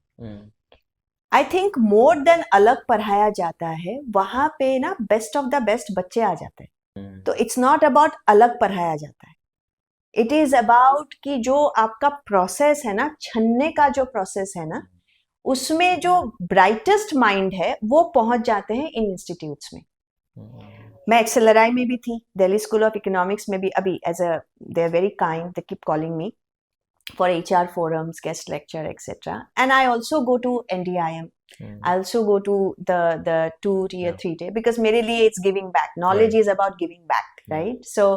A: आई थिंक मोर देन अलग पढ़ाया जाता है, वहां पे ना बेस्ट ऑफ द बेस्ट बच्चे आ जाते हैं. तो इट्स नॉट अबाउट अलग पढ़ाया जाता है, इट इज अबाउट कि जो आपका प्रोसेस है ना, छनने का जो प्रोसेस है ना, उसमें जो ब्राइटेस्ट माइंड है वो पहुंच जाते हैं इन इंस्टीट्यूट्स में. मैं एक्सेलराई में भी थी, दिल्ली स्कूल ऑफ इकोनॉमिक्स में भी. अभी as a they are very kind, they keep calling me for HR forums, guest lecture, etc. And I also go to NDIM. I also go to the 2 tier 3 tier because मेरे लिए it's giving back. Knowledge is about giving back, right? So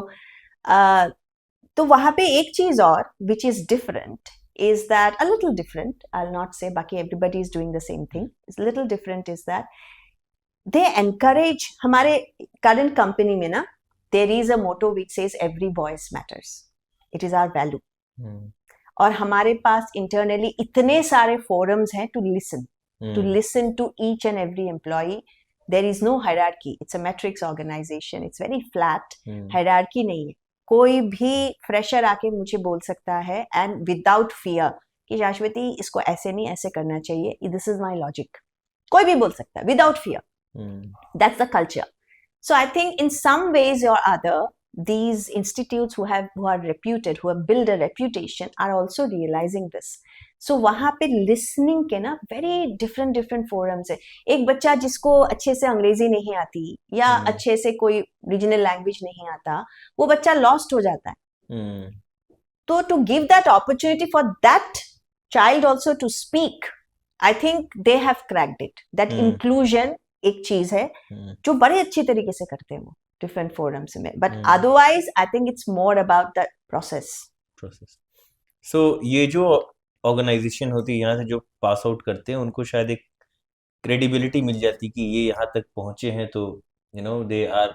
A: तो वहाँ पे एक चीज और which is different is that a little different. I'll not say बाकी everybody is doing the same thing. It's a little different is that they encourage. हमारे current company में ना there is a motto which says every voice matters. It is our value. और हमारे पास internally इतने सारे forums हैं to listen to each and every employee. There is no hierarchy. It's a matrix organization. It's very flat. Hierarchy नहीं है. कोई भी fresher आके मुझे बोल सकता है and without fear कि शाश्वती इसको ऐसे नहीं ऐसे करना चाहिए. This is my logic. कोई भी बोल सकता है without fear. That's the culture. So I think in some ways or other, these institutes who are reputed, who have built a reputation, are also realizing this. So वहाँ पे listening के ना very different forums है. एक बच्चा जिसको अच्छे से अंग्रेजी नहीं आती या अच्छे से कोई regional language नहीं आता, वो बच्चा lost हो जाता है. तो to give that opportunity for that child also to speak, I think they have cracked it. That inclusion एक चीज है जो बड़े अच्छी तरीके से करते हैं वो different forums में. But otherwise, I think it's more about the process.
B: So ये जो ऑर्गेनाइजेशन होती है यहाँ से जो पास आउट करते हैं उनको शायद एक क्रेडिबिलिटी मिल जाती कि ये यहाँ तक पहुंचे हैं तो they are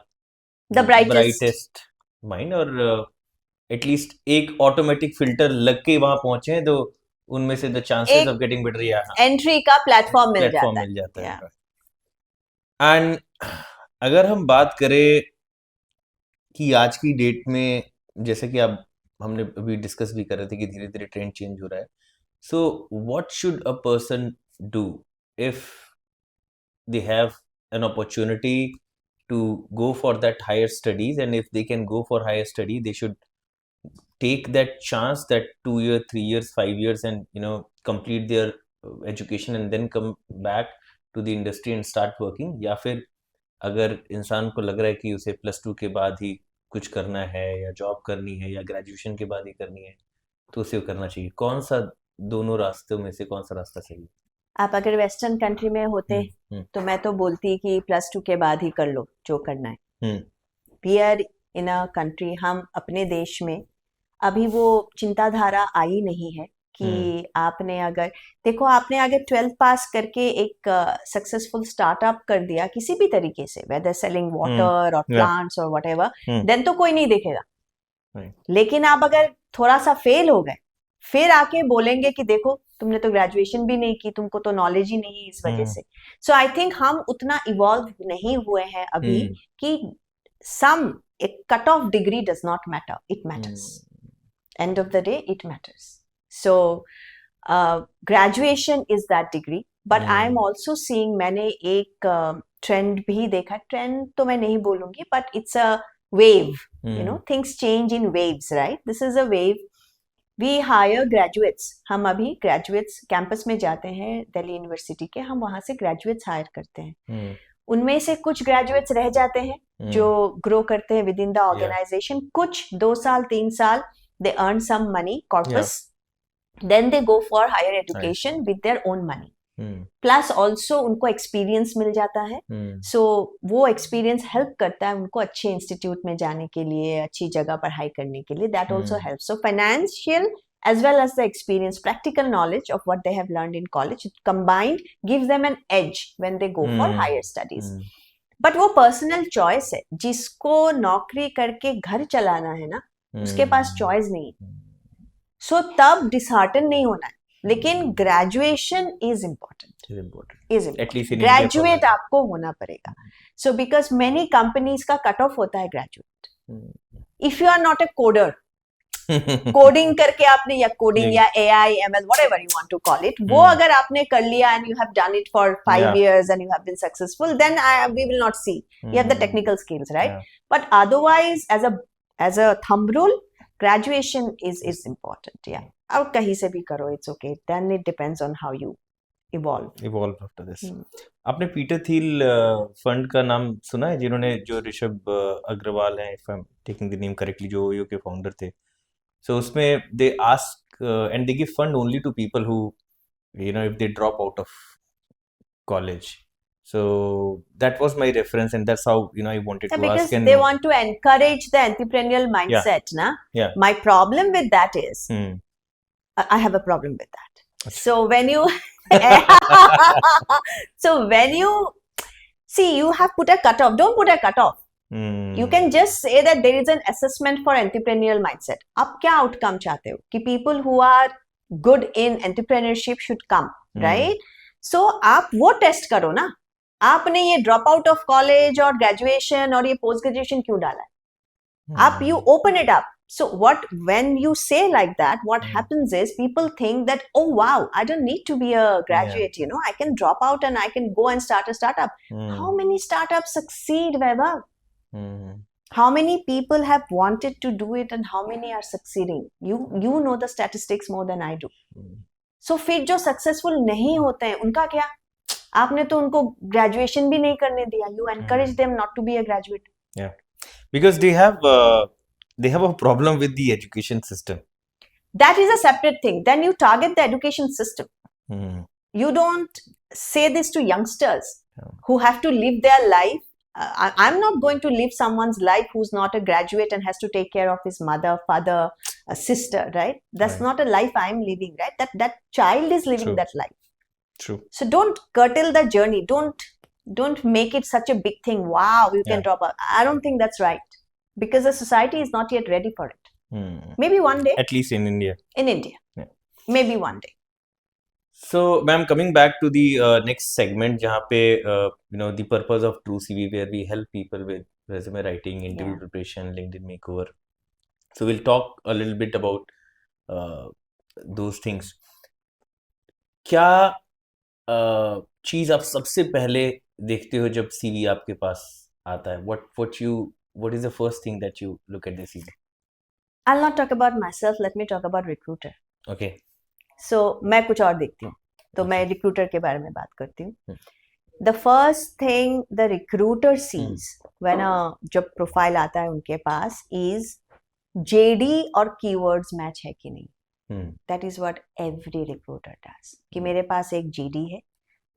A: the
B: brightest mind और एटलीस्ट एक ऑटोमेटिक फिल्टर लग के वहां पहुंचे हैं तो उनमें से the chances of getting better
A: entry का प्लेटफॉर्म मिल जाता है.
B: एंड अगर हम बात करें कि आज की डेट में जैसे कि आप हमने अभी डिस्कस भी कर रहे थे कि धीरे धीरे ट्रेंड चेंज हो रहा है. So what should a person do if they have an opportunity to go for that higher studies, and if they can go for higher study they should take that chance, that 2 years 3 years 5 years, and complete their education and then come back to the industry and start working. या फिर अगर इंसान को लग रहा है कि उसे +2 के बाद ही कुछ करना है या जॉब करनी है या ग्रेजुएशन के बाद ही करनी है तो उसे करना चाहिए. कौन सा दोनों रास्तों में से कौन सा रास्ता सही है?
A: आप अगर वेस्टर्न कंट्री में होते तो मैं तो बोलती कि +2 के बाद ही कर लो जो करना है. We are in a country, हम अपने देश में अभी वो चिंताधारा आई नहीं है कि आपने अगर 12th पास करके एक सक्सेसफुल स्टार्टअप कर दिया किसी भी तरीके से, वेदर सेलिंग वाटर और प्लांट्स और व्हाटएवर, देन तो कोई नहीं देखेगा. लेकिन आप अगर थोड़ा सा फेल हो गए फिर आके बोलेंगे कि देखो तुमने तो ग्रेजुएशन भी नहीं की, तुमको तो नॉलेज ही नहीं इस वजह से. सो आई थिंक हम उतना इवॉल्व नहीं हुए हैं अभी कि एक cut off degree does not matter, it matters. End of the day it matters. So graduation is that degree. But I am also seeing, मैंने एक ट्रेंड भी देखा, ट्रेंड तो मैं नहीं बोलूंगी but it's a wave. Things change in waves, right? This is a wave. We hire graduates. हम अभी graduates कैंपस में जाते हैं दिल्ली यूनिवर्सिटी के, हम वहां से graduates हायर करते हैं. उनमें से कुछ graduates रह जाते हैं जो ग्रो करते हैं विद इन द ऑर्गेनाइजेशन. कुछ 2 साल 3 साल they earn some money corpus, then they go for higher education with their own money. Plus also उनको एक्सपीरियंस मिल जाता है. सो वो एक्सपीरियंस हेल्प करता है उनको अच्छे इंस्टीट्यूट में जाने के लिए, अच्छी जगह पढ़ाई करने के लिए. That also help. So financial as well as the experience, practical knowledge of what they have learned in college combined gives them an edge when they go for higher studies. But वो personal choice है. जिसको नौकरी करके घर चलाना है ना, उसके पास choice नहीं है. So तब disheartened नहीं होना है. लेकिन ग्रेजुएशन इज इम्पोर्टेंट. ग्रेजुएट आपको होना पड़ेगा. सो बिकॉज मेनी कंपनीज का कट ऑफ होता है graduate. If you are not a coder, coding करके आपने, या कोडिंग या AI ML whatever you want to call it, वो अगर आपने कर लिया and you have done it for 5 years and you have been successful, then we will not see you have the technical skills, right? But otherwise as a thumb rule, graduation is important. अब कहीं से भी करो, it's okay. Then it depends on how you evolve
B: after this. आपने Peter Thiel fund का नाम सुना है, जिन्होंने, जो ऋषभ अग्रवाल हैं, if I'm taking the name correctly, जो OYO के फाउंडर थे. So उसमें they ask and they give fund only to people who if they drop out of college. So that was my reference, and that's how I wanted to
A: because
B: ask. Because
A: they want to encourage the entrepreneurial mindset, na?
B: Yeah.
A: My problem with that is I have a problem with that. So when you so when you see, you have put a cutoff. Don't put a cutoff. You can just say that there is an assessment for entrepreneurial mindset. आप क्या outcome चाहते हो कि people who are good in entrepreneurship should come, right? So आप वो test करो ना. आपने ये ड्रॉप आउट ऑफ कॉलेज और ग्रेजुएशन और ये पोस्ट ग्रेजुएशन क्यों डाला है? आप you open it up. So when you say like that, what happens is people think that, oh wow, I don't need to be a graduate, you know, I can drop out and I can go and start a startup. How many startups succeed, Vaibhav? How many people have wanted to do it and how many are succeeding? You know the statistics more than I do. So फिर जो successful नहीं होते हैं उनका क्या? आपने तो उनको graduation भी नहीं करने दिया. You encourage them not to be a graduate.
B: Yeah, because they have a problem with the education system.
A: That is a separate thing. Then you target the education system. You don't say this to youngsters who have to live their life. I'm not going to live someone's life who's not a graduate and has to take care of his mother, father, a sister, right? That's not a life I'm living, right? That child is living that life.
B: True.
A: So don't curtail the journey. Don't make it such a big thing. Wow, you can drop out. I don't think that's right. Because the society is not yet ready for it. Maybe one day.
B: At least in India.
A: In India. Yeah. Maybe one day.
B: So, ma'am, coming back to the next segment, जहाँ पे the purpose of True CV, where we help people with resume writing, interview preparation, LinkedIn makeover. So we'll talk a little bit about those things. क्या चीज आप सबसे पहले देखते हो जब CV आपके पास आता है? What is the first thing that you look at the CV?
A: I'll not talk about myself. Let me talk about recruiter.
B: Okay.
A: So मैं कुछ और देखती हूँ. तो मैं recruiter के बारे में बात करती हूँ. The first thing the recruiter sees when जब profile आता है उनके पास is JD और keywords match है कि नहीं. That is what every recruiter does. कि मेरे पास एक JD है.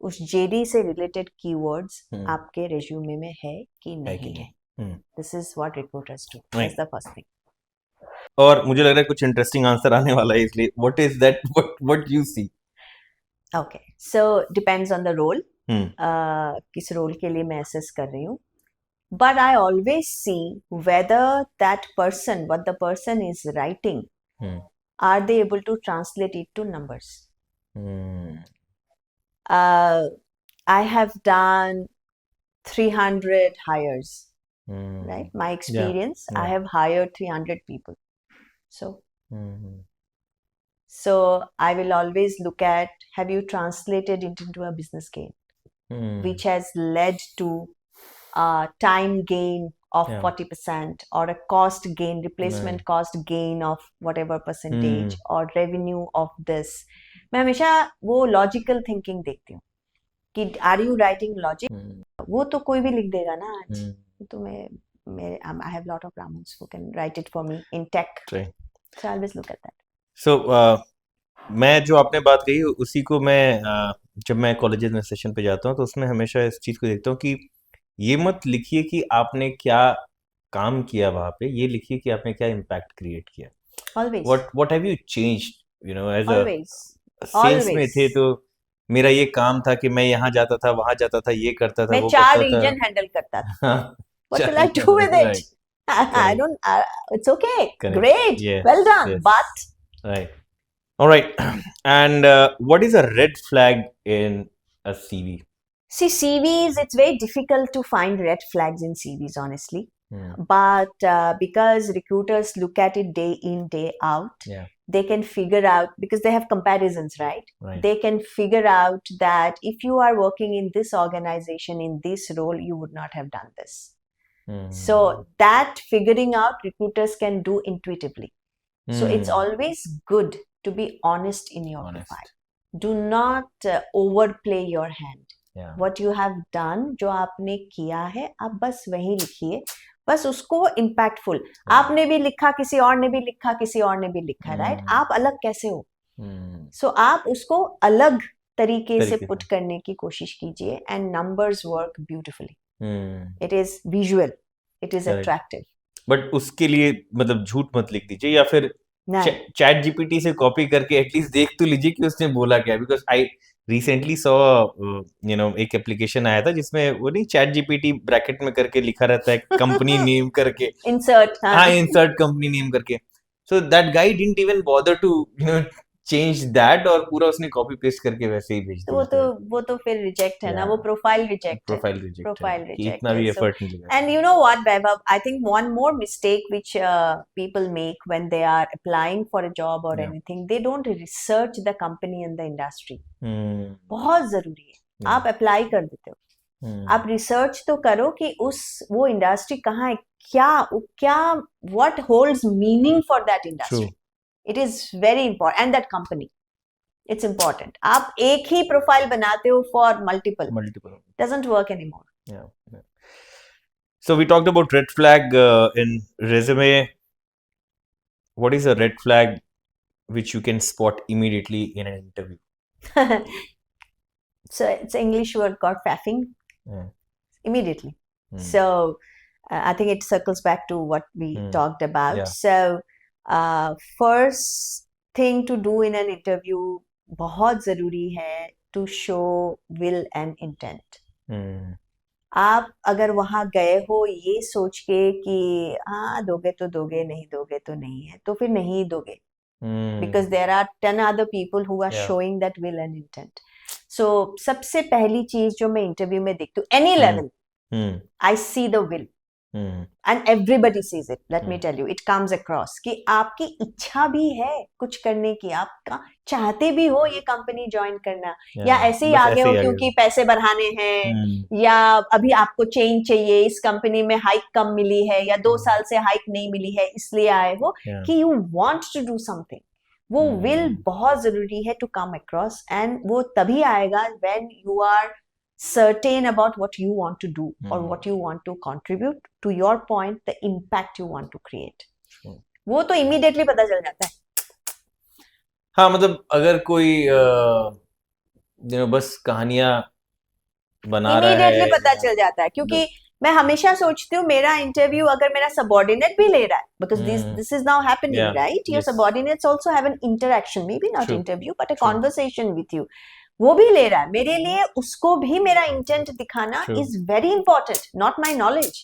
A: उस JD से related keywords आपके resume में है कि नहीं है. This is what recruiters do. That's the first thing.
B: और मुझे लग रहा है कुछ इंटरेस्टिंग आंसर आने वाला है इसलिए what is that what you see?
A: Okay, so depends on the role. किस role के लिए मैं assess कर रही हूँ. But I always see whether that person, what the person is writing, are they able to translate it to numbers? I have done 300 hires, right? My experience, I have hired 300 people. So I will always look at, have you translated it into a business gain, which has led to a time gain of 40% or a cost gain, replacement cost gain of whatever percentage or revenue of this. मैं हमेशा वो logical thinking देखती हूँ कि are you writing logic? वो तो कोई भी लिख देगा ना आज. तो I have a lot of Brahmins who can write it for me in tech.
B: Right.
A: So I always look at that.
B: So मैं जो आपने बात कही उसी को मैं जब मैं कॉलेजेस में सेशन पे जाता हूँ तो उसमें हमेशा इस चीज़ को देखता हूँ कि ये मत लिखिए कि आपने क्या काम किया वहाँ पे, ये लिखिए कि आपने क्या इम्पैक्ट क्रिएट किया.
A: Always.
B: What have you changed? As
A: Always.
B: a sales में थे तो मेरा ये काम था कि मैं यहाँ जाता था, वहाँ जाता था, ये करता था,
A: मैं
B: वो
A: 4
B: करता था.
A: region handle करता था. What will I do with it? I don't. It's okay.
B: Correct.
A: Great.
B: Yes.
A: Well done.
B: Yes.
A: But
B: Right. All right. And what is a red flag in a CV?
A: see, CVs, it's very difficult to find red flags in CVs, honestly. But because recruiters look at it day in, day out, they can figure out, because they have comparisons, right? They can figure out that if you are working in this organization, in this role, you would not have done this. So that figuring out, recruiters can do intuitively. So it's always good to be honest in your profile. Do not overplay your hand. What you have done, जो आपने किया है, आप बस वही लिखिए. बस उसको impactful. आपने भी लिखा, किसी और ने भी लिखा, किसी और ने भी लिखा, right? आप अलग कैसे हो? So आप उसको अलग तरीके से put करने की कोशिश कीजिए, and numbers work beautifully. It is visual. It is attractive.
B: But उसके लिए मतलब झूठ मत लिख दीजिए या फिर
A: नहीं
B: चैट जीपीटी से कॉपी करके एटलीस्ट देख तो लीजिए कि उसने बोला क्या, बिकॉज आई रिसेंटली सॉ एक एप्लीकेशन आया था जिसमें वो नहीं चैट जीपीटी ब्रैकेट में करके लिखा रहता है कंपनी नेम करके,
A: इंसर्ट,
B: हाँ इंसर्ट कंपनी नेम करके, so that guy didn't even bother to change that, और पूरा उसने कॉपी पेस्ट करके वैसे ही भेज
A: तो
B: दिया।
A: वो तो फिर रिजेक्ट है ना,
B: Yeah.
A: वो प्रोफाइल रिजेक्ट है,
B: प्रोफाइल रिजेक्ट
A: प्रोफाइल
B: है कि
A: रिजेक्ट
B: इतना भी
A: है. So,
B: एफर्ट नहीं लगा।
A: and you know what, Vaibhav, I think one more mistake which people make when they are applying for a job or
B: Yeah.
A: anything, they don't research the company and the industry.
B: हम्म,
A: बहुत जरूरी है.
B: Yeah.
A: आप apply कर देते हो, आप research तो करो कि वो इंडस्ट्री कहाँ है, क्या what holds meaning for that industry. It is very important, and that company, it's important. आप एक ही प्रोफाइल बनाते हो for multiple, doesn't work anymore.
B: Yeah. So we talked about red flag in resume. What is a red flag which you can spot immediately in an interview?
A: So it's an English word called faffing.
B: Yeah.
A: Immediately. So I think it circles back to what we talked about.
B: Yeah.
A: So first thing to do in an interview, बहुत जरूरी है to show will and intent. आप अगर वहां गए हो ये सोच के कि हाँ दोगे तो दोगे, नहीं दोगे तो नहीं है, तो फिर नहीं दोगे, because there are 10 other people who are showing that will and intent. So सबसे पहली चीज जो मैं इंटरव्यू में देखती हूँ, any level, I see the will. And everybody sees it. Let me tell you, it comes across कि आपकी इच्छा भी है कुछ करने की, आप चाहते भी हो ये कंपनी ज्वाइन करना, या ऐसे ही आगे हो क्योंकि पैसे बढ़ाने हैं, या अभी आपको चेंज चाहिए, इस कंपनी में हाइक कम मिली है, या 2 साल से हाइक नहीं मिली है इसलिए आए हो, कि you want to do something. वो विल बहुत जरूरी है टू कम अक्रॉस, एंड वो तभी आएगा when you are certain about what you want to do or what you want to contribute to your point, the impact you want to create. वो तो immediately पता चल जाता है.
B: हाँ मतलब अगर कोई बस कहानियां बना रहा है,
A: immediately पता चल जाता है, क्योंकि मैं हमेशा सोचती हूँ मेरा इंटरव्यू अगर मेरा सबऑर्डिनेट भी ले रहा है, because this is now happening, right? Your subordinates also have an interaction, maybe not interview but a conversation with you. वो भी ले रहा है, मेरे लिए उसको भी मेरा इंटेंट दिखाना is very important, not my knowledge,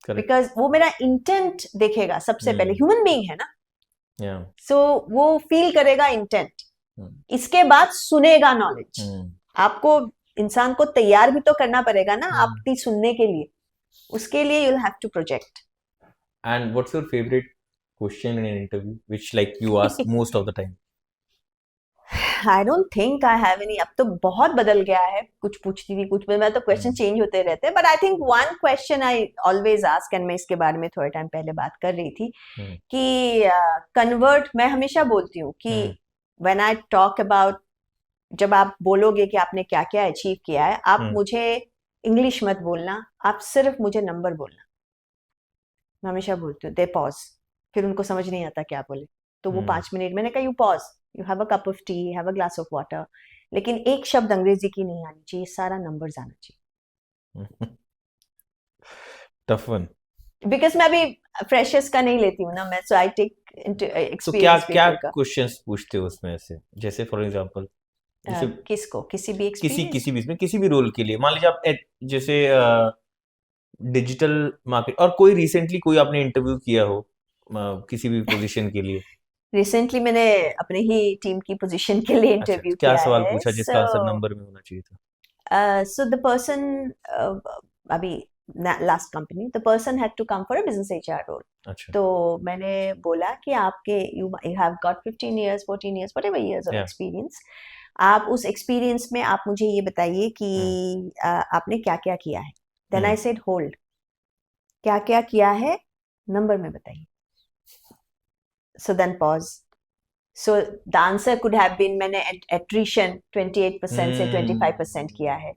A: because वो मेरा इंटेंट देखेगा सबसे पहले. ह्यूमन बीइंग है ना, सो वो फील करेगा इंटेंट, इसके बाद सुनेगा नॉलेज. आपको इंसान को तैयार भी तो करना पड़ेगा ना आपकी सुनने के लिए, उसके लिए you'll have to project.
B: And what's your favorite question in an interview which like you ask most of the time?
A: I don't think I have any. अब तो बहुत बदल गया है, कुछ पूछती थी कुछ, मैं तो क्वेश्चन चेंज होते रहते हैं, but I think one question I always ask, and मैं इसके बारे में थोड़े टाइम पहले बात कर रही थी कि कन्वर्ट, मैं हमेशा बोलती हूँ कि व्हेन आई टॉक अबाउट, जब आप बोलोगे कि आपने क्या क्या अचीव किया है, आप मुझे इंग्लिश मत बोलना, आप सिर्फ मुझे नंबर बोलना. मैं हमेशा बोलती हूँ. दे पॉज, फिर उनको समझ नहीं आता क्या बोले, तो वो 5 मिनट, मैंने कहा you pause, you have a cup of tea, have a glass of water, लेकिन एक शब्द अंग्रेजी की नहीं आनी चाहिए, सारा नंबर्स आना चाहिए.
B: टफ वन,
A: बिकॉज मैं अभी फ्रेशर्स का नहीं लेती हूँ ना मैं, सो आई टेक एक्सपीरियंस.
B: क्या क्वेश्चंस पूछते हो उसमें से, जैसे फॉर एग्जांपल
A: किसको, किसी भी एक्सपीरियंस,
B: किसी भी रोल के लिए, मान लीजिए आप जैसे डिजिटल मार्केट, और कोई रिसेंटली कोई आपने इंटरव्यू किया हो किसी भी पोजीशन के लिए?
A: रिसेंटली मैंने अपने ही टीम की पोजीशन के लिए इंटरव्यू किया है.
B: क्या सवाल पूछा जिसका आंसर नंबर में होना चाहिए था?
A: सो द पर्सन, अभी last company, the person had to come for a business HR role. तो मैंने बोला कि आपके you have got 15 years 14 years whatever years of experience, आप उस एक्सपीरियंस में आप मुझे ये बताइए कि आपने क्या क्या किया है. देन आई सेड होल्ड, क्या क्या किया है नंबर में बताइए. So then pause. So the answer could have been मैंने attrition 28% से 25% किया है.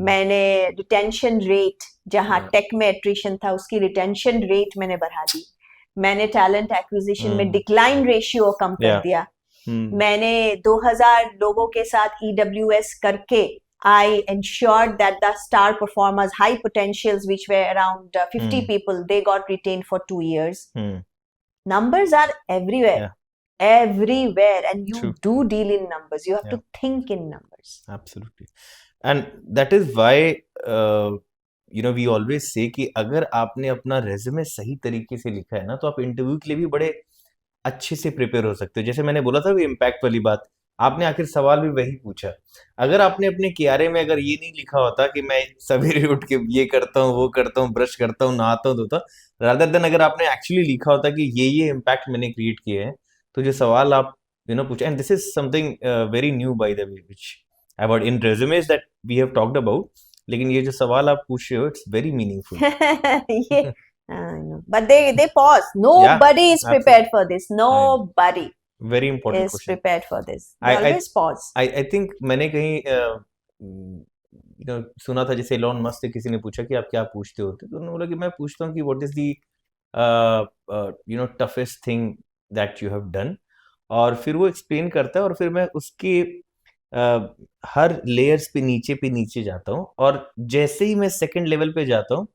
A: मैंने retention rate, जहाँ टेक में attrition था उसकी retention rate मैंने बढ़ा दी. मैंने talent acquisition में decline ratio कम कर दिया. मैंने 2000 लोगों के साथ EWS करके I ensured that the star performers, high potentials which were around 50 people, they got retained for 2 years. Numbers are everywhere. everywhere, and you
B: True.
A: do deal in numbers. You have
B: Yeah.
A: to think in numbers.
B: Absolutely. And that is why we always say कि अगर आपने अपना resume सही तरीके से लिखा है ना, तो आप इंटरव्यू के लिए भी बड़े अच्छे से प्रिपेयर हो सकते हो। जैसे मैंने बोला था वो इम्पैक्ट वाली बात, आपने आखिर सवाल भी वही पूछा। अगर आपने अपने कियारे में अगर ये नहीं लिखा होता कि मैं सवेरे उठ के ये करता हूँ, वो करता हूँ, ब्रश करता हूँ, नहाता हूँ, धोता, रादर देन अगर आपने एक्चुअली लिखा होता कि ये इम्पैक्ट मैंने क्रिएट किए हैं, तो जो सवाल आप पूछे, and this is something very new by the way which about in resumes that we have talked about, लेकिन ये जो सवाल आप पूछ रहे हो, it's very meaningful.
A: Yeah, I know. But they pause. Nobody is prepared for this. Nobody
B: Very important
A: is
B: question.
A: prepared for this. They always pause.
B: I think मैंने कहीं सुना था, जैसे एलोन मस्क से किसी ने पूछा कि आप क्या पूछते हो, तो उन्होंने बोला कि मैं पूछता हूँ कि what is the toughest thing that you have done, और फिर वो एक्सप्लेन करता है, और फिर मैं उसके हर लेयर्स पे नीचे जाता हूँ, और जैसे ही मैं सेकंड लेवल पे जाता हूँ,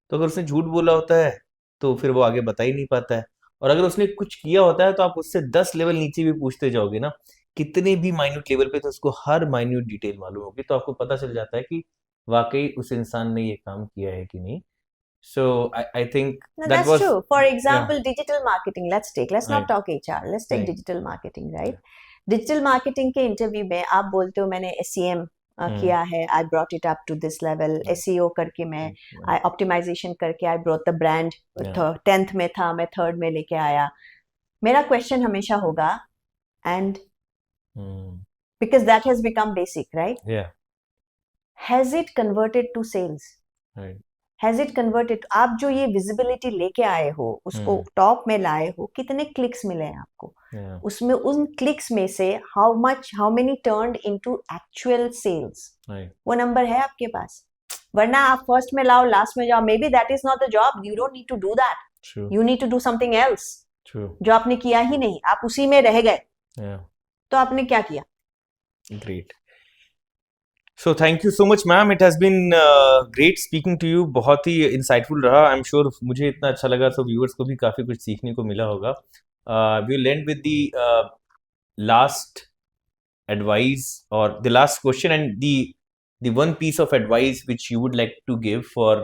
B: तो अगर उसने झूठ बोला होता है तो फिर वो आगे बता ही नहीं पाता है, और अगर उसने कुछ किया होता है तो आप उससे 10 लेवल नीचे भी पूछते जाओगे ना, कितने भी माइन्यूट लेवल पे, तो उसको हर माइन्यूट डिटेल मालूम होगी, तो आपको पता चल जाता है कि वाकई उस इंसान ने ये काम किया है कि नहीं. So I think
A: No,
B: that
A: that's
B: was
A: true. For example, digital marketing. Let's
B: Right.
A: not talk HR. Let's take
B: Right.
A: digital marketing, right? Digital marketing के इंटरव्यू में आप बोलते हो मैंने SEM किया है, I brought it up to this level. SEO करके मैं I optimization करके I brought the brand. 10th में था, मैं 3rd में लेके आया. मेरा क्वेश्चन हमेशा होगा, and because that has become basic, right?
B: Yeah.
A: Has it converted to sales?
B: Right.
A: Has it converted? आप जो ये visibility लेके आए हो, उसको टॉप में लाए हो, कितने क्लिक्स मिले हैं आपको? उसमें उन क्लिक्स में से how many turned into actual sales? वो नंबर है आपके पास? वरना आप फर्स्ट में लाओ, लास्ट में जाओ. Maybe that is not the job. You don't need to do that.
B: True.
A: You need to do something else.
B: True.
A: जो आपने किया ही नहीं, आप उसी में रह गए. तो आपने क्या किया?
B: Great. So thank you so much, ma'am. It has been great speaking to you. बहुत ही insightful रहा. I'm sure मुझे इतना अच्छा लगा, so viewers को भी काफी कुछ सीखने को मिला होगा. We'll end with the last advice or the last question, and the one piece of advice which you would like to give for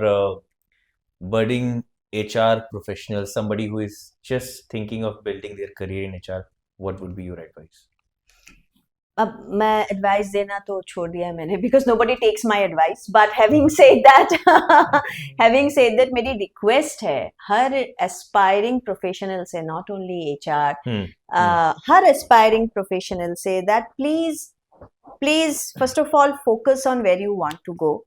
B: budding HR professionals, somebody who is just thinking of building their career in HR. What would be your advice?
A: अब मैं advice देना तो छोड़ दिया है मैंने, because nobody takes my advice. But having said that, मेरी request है हर एस्पायरिंग प्रोफेशनल से, not only HR, her aspiring professional से, that please first of all focus on where you want to go.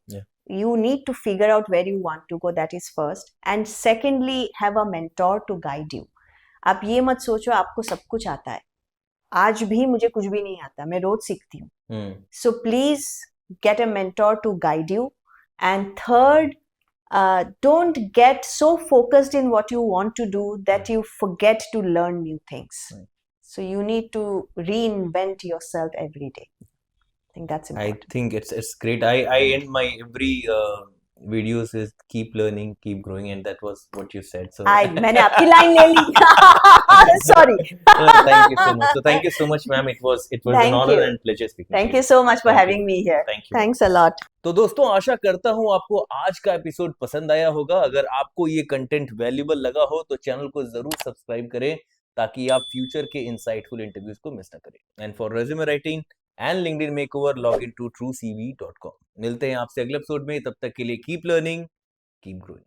A: You need to figure out where you want to go. That is first. And secondly, have a mentor to guide you. आप ये मत सोचो आपको सब कुछ आता है. आज भी मुझे कुछ भी नहीं आता, मैं रोज सीखती हूँ. So please get a mentor to guide you. And third, don't get so focused in what you want to do that you forget to learn new things. So you need to reinvent yourself every day. I think that's important.
B: I think it's great. I end my every videos is keep learning, keep growing, and that was what you said. So
A: मैंने आपकी line ले ली. Sorry.
B: Thank you so much. So thank you so much, ma'am. It was an honor and pleasure speaking.
A: Thank you so much for having me here.
B: Thank you.
A: Thanks a lot.
B: तो दोस्तों, आशा करता हूँ आपको आज का episode पसंद आया होगा. अगर आपको ये कंटेंट वैल्यूएबल लगा हो तो चैनल को जरूर सब्सक्राइब करें, ताकि आप फ्यूचर के इंसाइटफुल इंटरव्यूज को मिस ना करें. And for resume writing and LinkedIn makeover, log in to truecv.com. मिलते हैं आपसे अगले एपिसोड में. तब तक के लिए keep learning, keep growing.